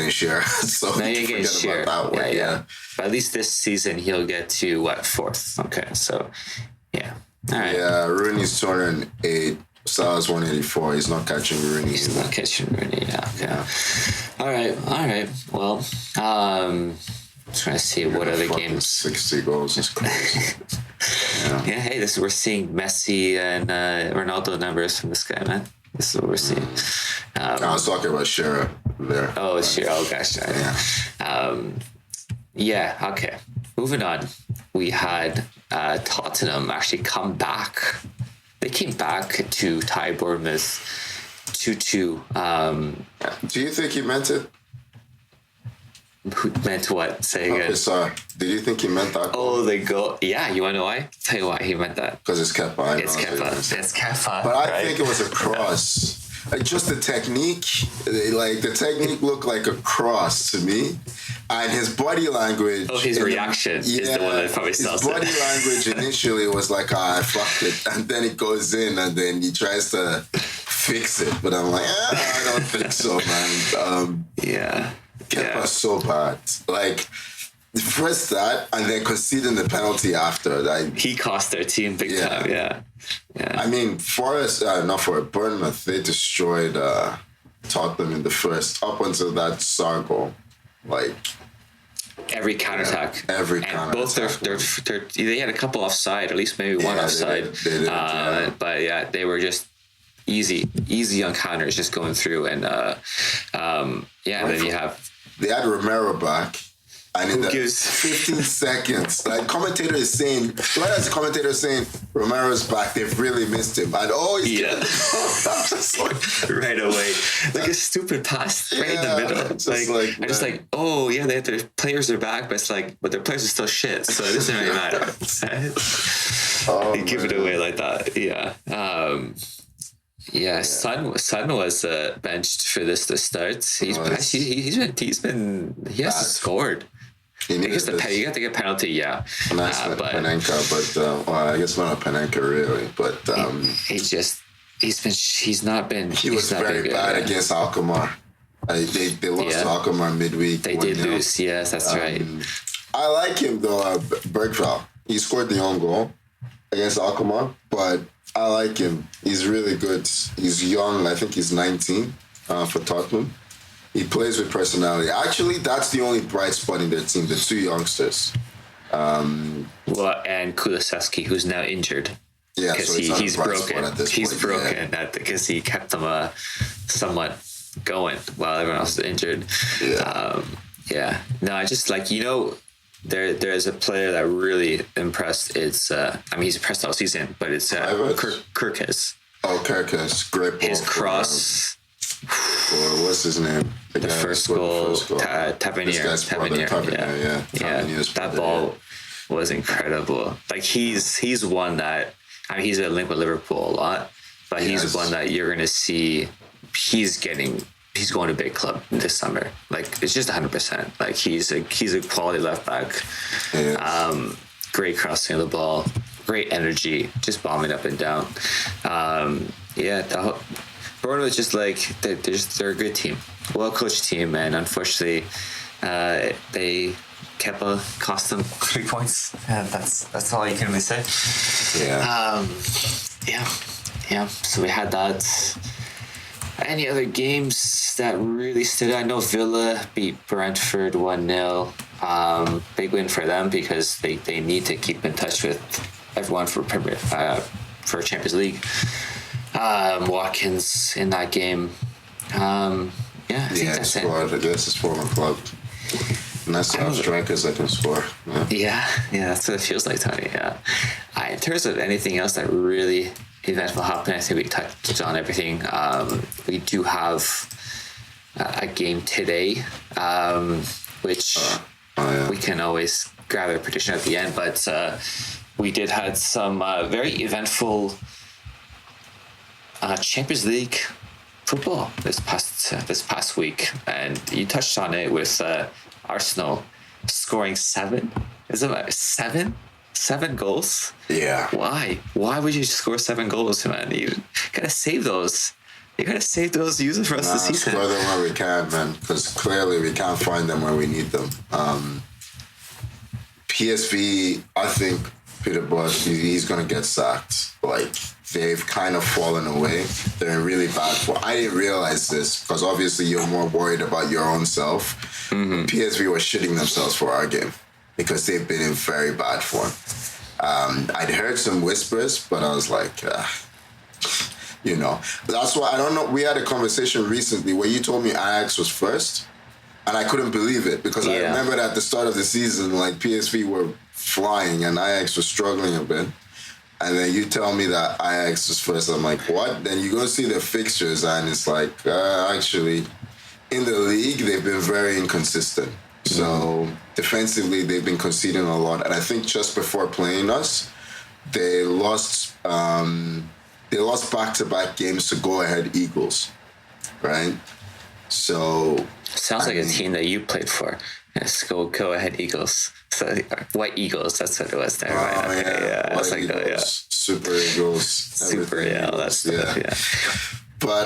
Shearer. So no, he ain't getting Shearer. Yeah. But at least this season he'll get to 4th. Okay, so yeah. All right. Yeah, Rooney's 208. Salah's 184. He's not catching Rooney. He's not catching Rooney. Yeah. Okay. All right. Well, trying to see what other games. 60 goals is crazy. Yeah. Hey, we're seeing Messi and Ronaldo numbers from this guy, man. This is what we're seeing. I was talking about Shearer there. Oh, Shearer. Oh, gosh. Yeah. Okay. Moving on. We had Tottenham actually come back. They came back to tie Bournemouth 2-2. Do you think he meant it? Who meant what? Say again. Okay, sorry. Did you think he meant that? Oh, the goal. Yeah, you want to know why? Tell you why he meant that. Because it's Kepa. It's Kepa. But I think it was a cross. Just the technique, the technique looked like a cross to me. And his body language. Oh, his reaction is the one that probably sells it. His body language initially was like, I fucked it. And then it goes in and then he tries to fix it. But I'm like, I don't think so, man. Kepa's so bad. First that, and then conceding the penalty after. He cost their team big time, yeah. I mean, Bournemouth, they destroyed Tottenham in the first, up until that Sarr goal. Every counterattack. Both they had a couple offside, at least maybe one offside. They did, But they were just easy on counters, just going through. And then you have... They had Romero back. And in the 15 seconds, commentator is saying, the commentator is saying, Romero's back, they've really missed him. And he's right away. A stupid pass right in the middle. Their players are back, but but their players are still shit, so it doesn't really matter. They give it away like that. Son was benched for this to start. He hasn't scored. You have to get penalty, Panenka, but I guess not a Panenka really. But he was very bad against Alkmaar. They lost to Alkmaar midweek. They did lose. Yes, that's right. I like him though, Bergvall. He scored the own goal against Alkmaar, but I like him. He's really good. He's young. I think he's 19 for Tottenham. He plays with personality. Actually, that's the only bright spot in their team, the 2 youngsters. Well, and Kulusevski, who's now injured. Yeah, because so he's broken. He's point, broken because he kept them somewhat going while everyone else is injured. Yeah. No, I just there's a player that really impressed. It's he's impressed all season, but it's Kirkes. Oh, Kirkes, great ball. His cross. What's his name? The first goal, Tavernier. Yeah. That ball was incredible. Like he's one that he's linked with Liverpool a lot, but he's one that you're gonna see. He's going to big club this summer. Like it's just 100%. Like he's a quality left back. Great crossing of the ball, great energy, just bombing up and down. Bournemouth just they're a good team, well coached team, and unfortunately, they Kepa cost them 3 points, and that's all you can really say. So we had that. Any other games that really stood out? I know Villa beat Brentford 1-0. Big win for them because they need to keep in touch with everyone for Champions League. Watkins in that game. I think that's scored against his former club. And that's how strikers that can score. Yeah, that's what it feels like, Tony. Yeah. In terms of anything else that really eventful happened, I think we touched on everything. We do have a game today, which we can always gather a prediction at the end, but we did have some very eventful Champions League football this past week, and you touched on it with Arsenal scoring 7. Is it 7? 7 goals? Yeah. Why? Why would you score 7 goals, man? You gotta save those. You gotta save those. Use them for us this season. Score them where we can, man. Because clearly we can't find them where we need them. PSV, I think Peter Bosz, he's gonna get sacked. Like they've kind of fallen away. They're in really bad form. I didn't realize this because obviously you're more worried about your own self. Mm-hmm. PSV were shitting themselves for our game because they've been in very bad form. I'd heard some whispers, but I was like, that's why I don't know. We had a conversation recently where you told me Ajax was first, and I couldn't believe it because I remembered at the start of the season, like PSV were flying and Ajax was struggling a bit. And then you tell me that Ajax was first. I'm like, what? Then you go see the fixtures and it's like, actually, in the league, they've been very inconsistent. So defensively, they've been conceding a lot. And I think just before playing us, they lost back-to-back games to go-ahead Eagles, right? So sounds like a team that you played for. Yes, go ahead Eagles. So White Eagles, that's what it was there. Oh, right? Yeah. White Eagles, Super Eagles. Super, all that stuff, yeah. But,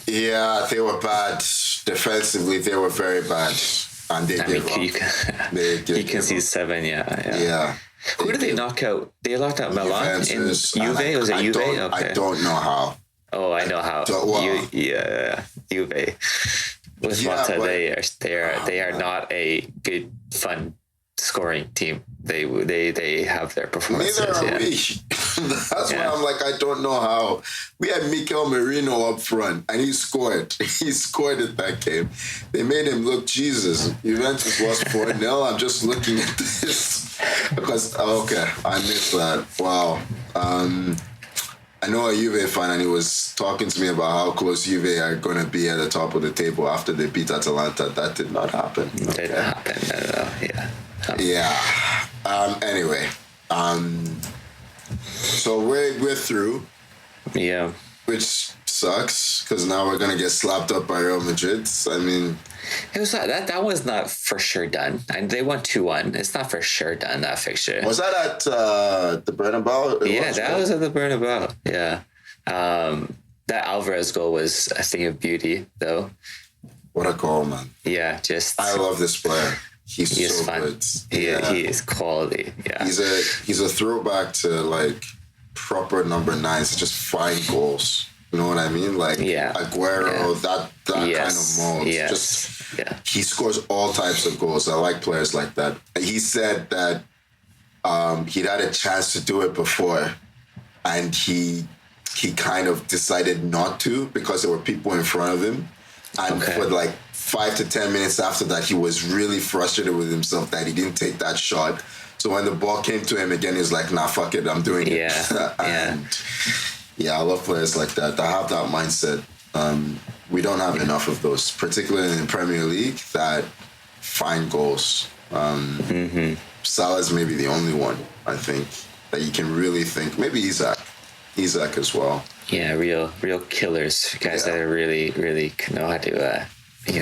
they were bad. Defensively, they were very bad. And they gave up. You can see 7, Yeah. Who did they knock out? They knocked out Milan in Juve? Was it Juve? Okay. I don't know how. Oh, I know how. Juve. With Mata, they are not a good, fun scoring team. They have their performances. Neither are we. That's why I'm like, I don't know how. We had Mikel Merino up front, and he scored. He scored at that game. They made him look Jesus. Juventus lost 4-0. I'm just looking at this because I missed that. Wow. I know a Juve fan, and he was talking to me about how close Juve are going to be at the top of the table after they beat Atalanta. That did not happen. Did not happen. Anyway, so we're through. Yeah. Which sucks because now we're gonna get slapped up by Real Madrid. I mean, it was that was not for sure done, and they won 2-1. It's not for sure done, that fixture. Was that at the Bernabeu? That was at the Bernabeu. Yeah. That Alvarez goal was a thing of beauty, though. What a goal, man! Yeah, I love this player. He's so fun. good. He is quality. Yeah. He's a throwback to like proper number 9s, just fine goals. You know what I mean? Like Aguero, that kind of mode. He scores all types of goals. I like players like that. He said that he'd had a chance to do it before, and he kind of decided not to because there were people in front of him. And for like 5 to 10 minutes after that, he was really frustrated with himself that he didn't take that shot. So when the ball came to him again, he's like, nah, fuck it, I'm doing it. And I love players like that. I have that mindset. We don't have enough of those, particularly in the Premier League, that find goals. Salah's maybe the only one, I think, that you can really think. Maybe Isaac as well. Yeah, real killers. Guys that are really, really know how to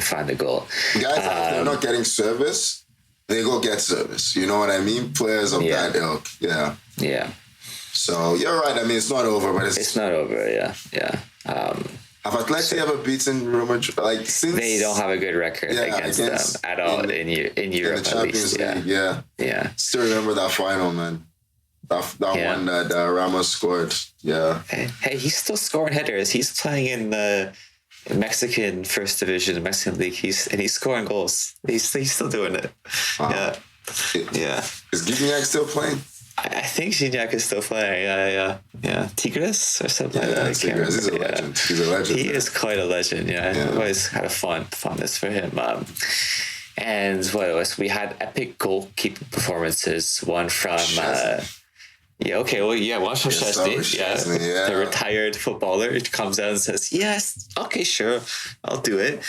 find the goal. Guys, if they're not getting service, they go get service. You know what I mean? Players of that ilk. Yeah. Yeah. So you're right. I mean, it's not over, but it's not over. Yeah. Have Atleti ever beaten Real Madrid? Like, since they don't have a good record against them at all in Europe, in the Champions League. Yeah. Still remember that final, man. That one that Ramos scored. Yeah. Hey, he's still scoring headers. He's playing in the Mexican First Division, Mexican League. He's scoring goals. He's still doing it. Yeah. Is Gignac still playing? I think Gignac is still playing. Yeah. Tigres or something like that. Tigres. He's a legend. He's a legend. He is quite a legend. Yeah. I've always had a fondness for him. And what else? We had epic goalkeeping performances. One from. One from Chesney. The retired footballer comes out and says, "Yes, okay, sure, I'll do it."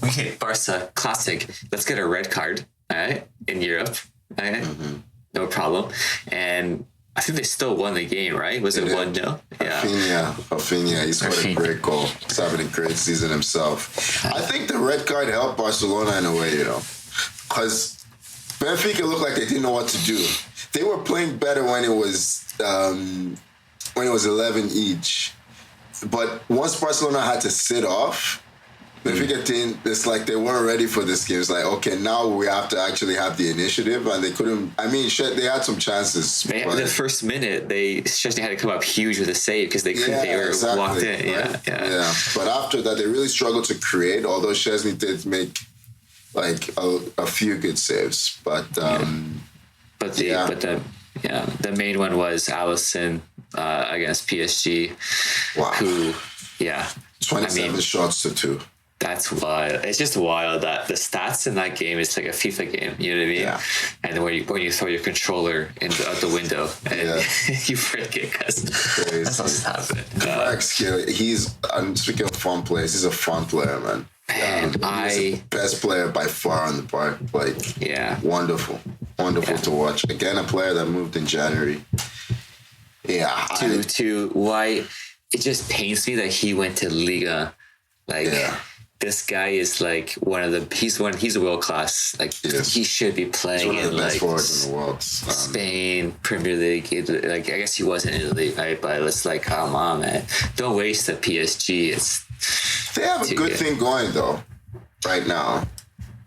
Okay, Barca, classic. Let's get a red card, all right, in Europe, all right, no problem. And I think they still won the game, right? Was it 1-0? Yeah. Rafinha, he scored a great goal. He's having a great season himself. I think the red card helped Barcelona in a way, because Benfica looked like they didn't know what to do. They were playing better when it was 11 each, but once Barcelona had to sit off, Benfica team, it's like they weren't ready for this game. It's like, okay, now we have to actually have the initiative, and they couldn't. I mean, they had some chances. The first minute, Chesney had to come up huge with a save because they couldn't. They were locked in. Right? Yeah. But after that, they really struggled to create. Although Chesney did make like a few good saves, but the main one was Alisson against PSG. Wow. 27 shots to 2. That's wild. It's just wild that the stats in that game is like a FIFA game. You know what I mean? Yeah. And when you throw your controller out the window and you break it because that's what's happening. Speaking of fun players, he's a fun player, man. And he's the best player by far on the park. Wonderful to watch. Again, a player that moved in January. Why it just pains me that he went to Liga. This guy is like he's a world class. He should be playing in best forwards in the world. Spain, Premier League. I guess he wasn't in the league, right? But it's like, come on, man, don't waste the PSG. They have a good thing going though, right now.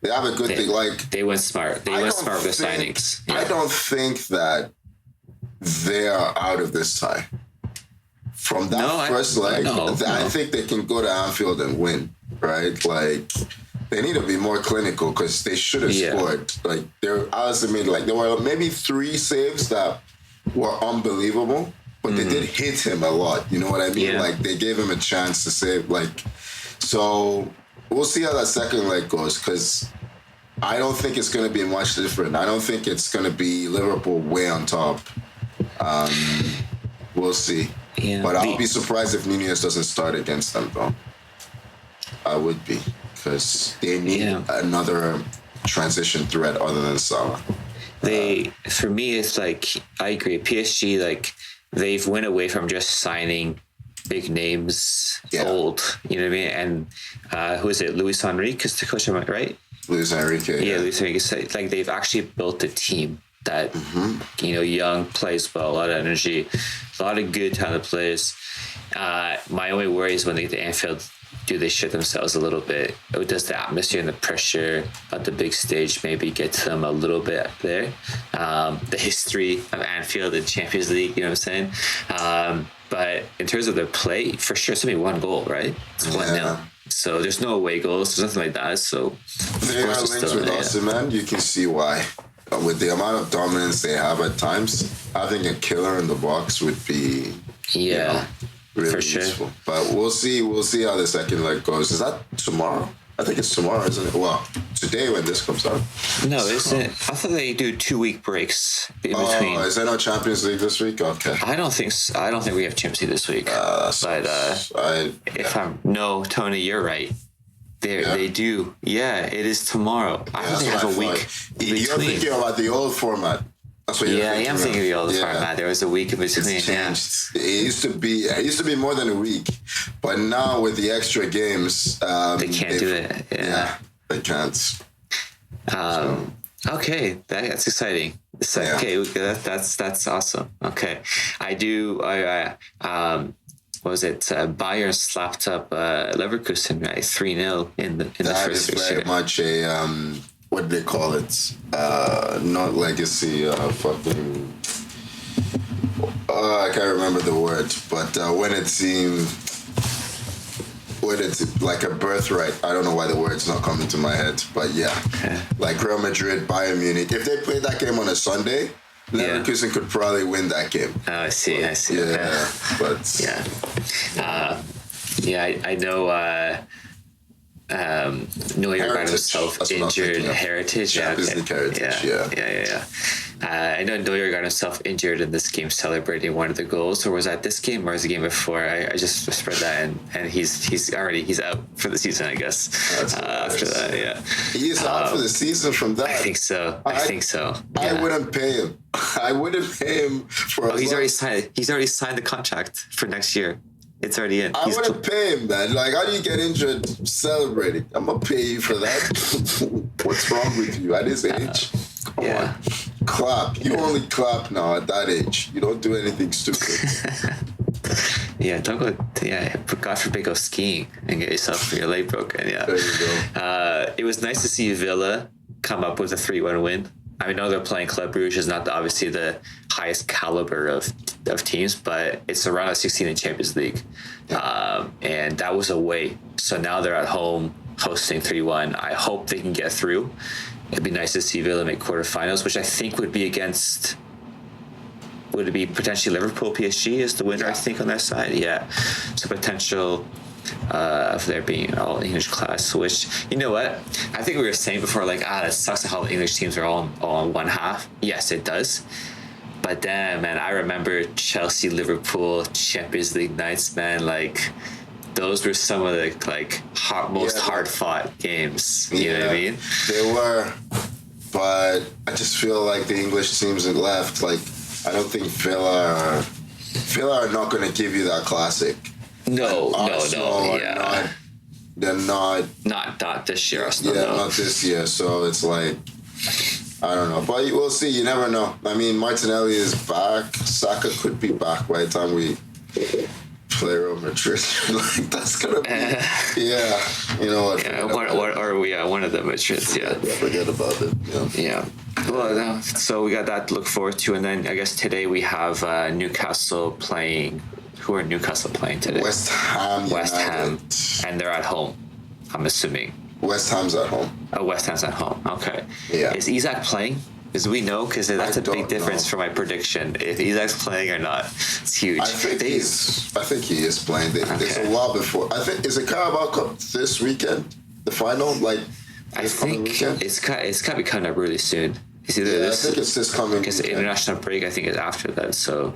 They have a good thing. They went smart. They went smart with signings. Yeah. I don't think that they are out of this tie. From that first leg, I think they can go to Anfield and win. Right? They need to be more clinical because they should have scored. There were maybe 3 saves that were unbelievable, but they did hit him a lot. You know what I mean? They gave him a chance to save. So we'll see how that second leg goes because I don't think it's going to be much different. I don't think it's going to be Liverpool way on top. We'll see. Yeah, but I'll be surprised if Nunez doesn't start against them, though. I would be, because they need another transition threat other than Salah. For me, it's I agree. PSG, they've went away from just signing big names, old, you know what I mean? And who is it? Luis Enrique is the coach, right? Luis Enrique. Yeah, Luis Enrique. They've actually built a team that, young, plays well, a lot of energy, a lot of good talented players. My only worry is when they get to Anfield, do they shit themselves a little bit? Or does the atmosphere and the pressure of the big stage maybe get to them a little bit there? The history of Anfield and Champions League, you know what I'm saying? But in terms of their play, for sure, it's only one goal, right? It's 1-0. So there's no away goals, there's nothing like that. So they are linked with Osimhen. You can see why. With the amount of dominance they have at times, having a killer in the box would be really for sure. useful. But we'll see how the second leg goes. Is that tomorrow? I think it's tomorrow, isn't it? Well, today when this comes out. No, isn't it? I thought they do 2-week breaks in between. Is there no Champions League this week? Okay. I don't think so. I don't think we have Champions League this week. Tony, you're right. They do. Yeah, it is tomorrow. I think they have a week. You're thinking about the old format. That's what you're thinking. I am thinking of the old format. There was a week in between. It's changed. It used to be more than a week, but now with the extra games, they can't do it. Yeah, they can't. Okay, that's exciting. Okay, that's awesome. Okay, I do. What was it? Bayern slapped up Leverkusen, right? 3-0 in the first fixture. That is very much a what do they call it? Not legacy. Fucking. I can't remember the word, but when it's like a birthright. I don't know why the word's not coming to my head, but like Real Madrid, Bayern Munich. If they played that game on a Sunday, Leverkusen could probably win that game. Oh, I see. Yeah, okay. But I know. Neuer got himself injured. Heritage. Champions League Heritage. Yeah. I know Neuer got himself injured in this game celebrating one of the goals, or was that this game or was the game before? I just spread that, and he's out for the season, I guess. After that, he's out for the season from that. I think so. Yeah. I wouldn't pay him. I wouldn't pay him for. Oh, he's already signed the contract for next year. It's already in. I wouldn't pay him, man. Like, how do you get injured celebrating? I'm gonna pay you for that. What's wrong with you at his age? Come on, clap. You only clap now at that age. You don't do anything stupid. Don't go. God forbid, go skiing and get yourself your leg broken. Yeah. There you go. It was nice to see Villa come up with a 3-1 win. I know they're playing Club Brugge is not obviously the highest caliber of teams, but it's a round of 16 in Champions League. And that was away. So now they're at home hosting 3-1. I hope they can get through. It'd be nice to see Villa make quarterfinals, which I think would be against... Would it be potentially Liverpool, PSG is the winner, I think, on their side? Yeah. So potential... of there being all English class, which, you know what, I think we were saying before, like, that sucks how the English teams are all on one half. Yes, it does, but damn, man, I remember Chelsea, Liverpool, Champions League nights, man. Like, those were some of the most hard fought games. You know what I mean? They were, but I just feel like the English teams that left, like, I don't think Villa are not going to give you that classic. No. They're not this year. Not this year. So it's like, I don't know, but we'll see. You never know. I mean, Martinelli is back. Saka could be back by the time we play Real Madrid. Like, that's gonna be, you know what? One of the Madrids. Yeah, forget about it. Yeah. Well, so we got that to look forward to, and then I guess today we have Newcastle playing. Who are Newcastle playing today? West Ham, and they're at home, I'm assuming. West Ham's at home. Oh, West Ham's at home. Okay. Yeah. Is Isak playing? Because we know, because that's a big difference for my prediction. If Isak's playing or not, it's huge. I think he is playing. It's a while before. I think, is it Carabao Cup this weekend? The final? I think it's got to be coming up really soon. It's either this, I think it's this coming. Because the international break, I think, is after that. So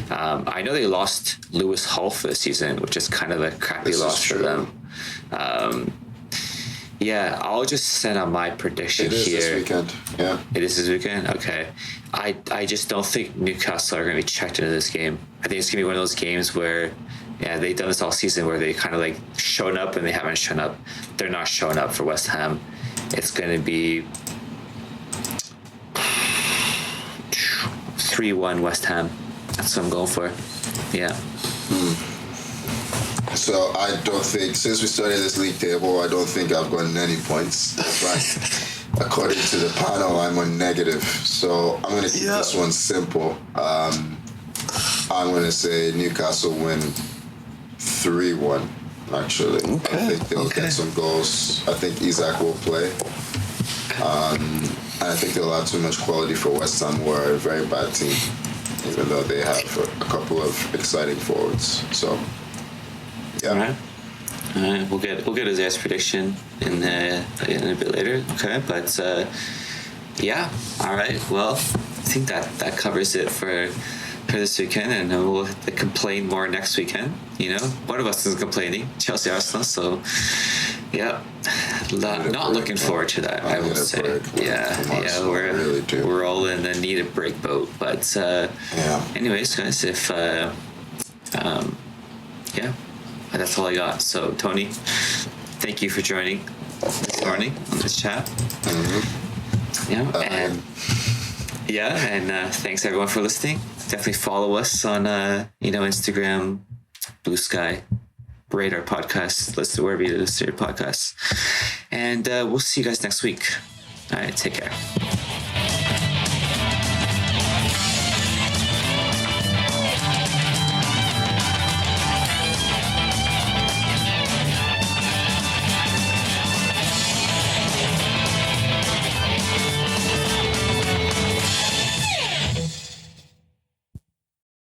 I know they lost Lewis Hull for the season, which is kind of a crappy loss for them. I'll just send out my prediction here. It is this weekend. Yeah. It is this weekend? Okay. I just don't think Newcastle are going to be checked into this game. I think it's going to be one of those games where, they've done this all season where they kind of like shown up and they haven't shown up. They're not showing up for West Ham. It's going to be 3-1 West Ham. That's what I'm going for. Yeah. So I don't think, since we started this league table, I don't think I've gotten any points. In fact, according to the panel, I'm on negative. So I'm going to keep this one simple. I'm going to say Newcastle win 3-1, actually. Okay. I think they'll get some goals. I think Isaac will play. And I think they'll have too much quality for West Ham, who are a very bad team, even though they have a couple of exciting forwards. So, yeah. All right. We'll get his prediction in a bit later. Okay, but yeah. All right. Well, I think that covers it for this weekend, and we'll complain more next weekend. You know, one of us is complaining, Chelsea Arsenal. So, yeah, not looking forward to that. I would say, we're all in the need a break boat. But anyways, guys, if that's all I got. So, Tony, thank you for joining this morning on this chat. And thanks everyone for listening. Definitely follow us on Instagram, Blue Sky, rate our podcast, listen wherever you listen to your podcasts, and we'll see you guys next week. All right, take care.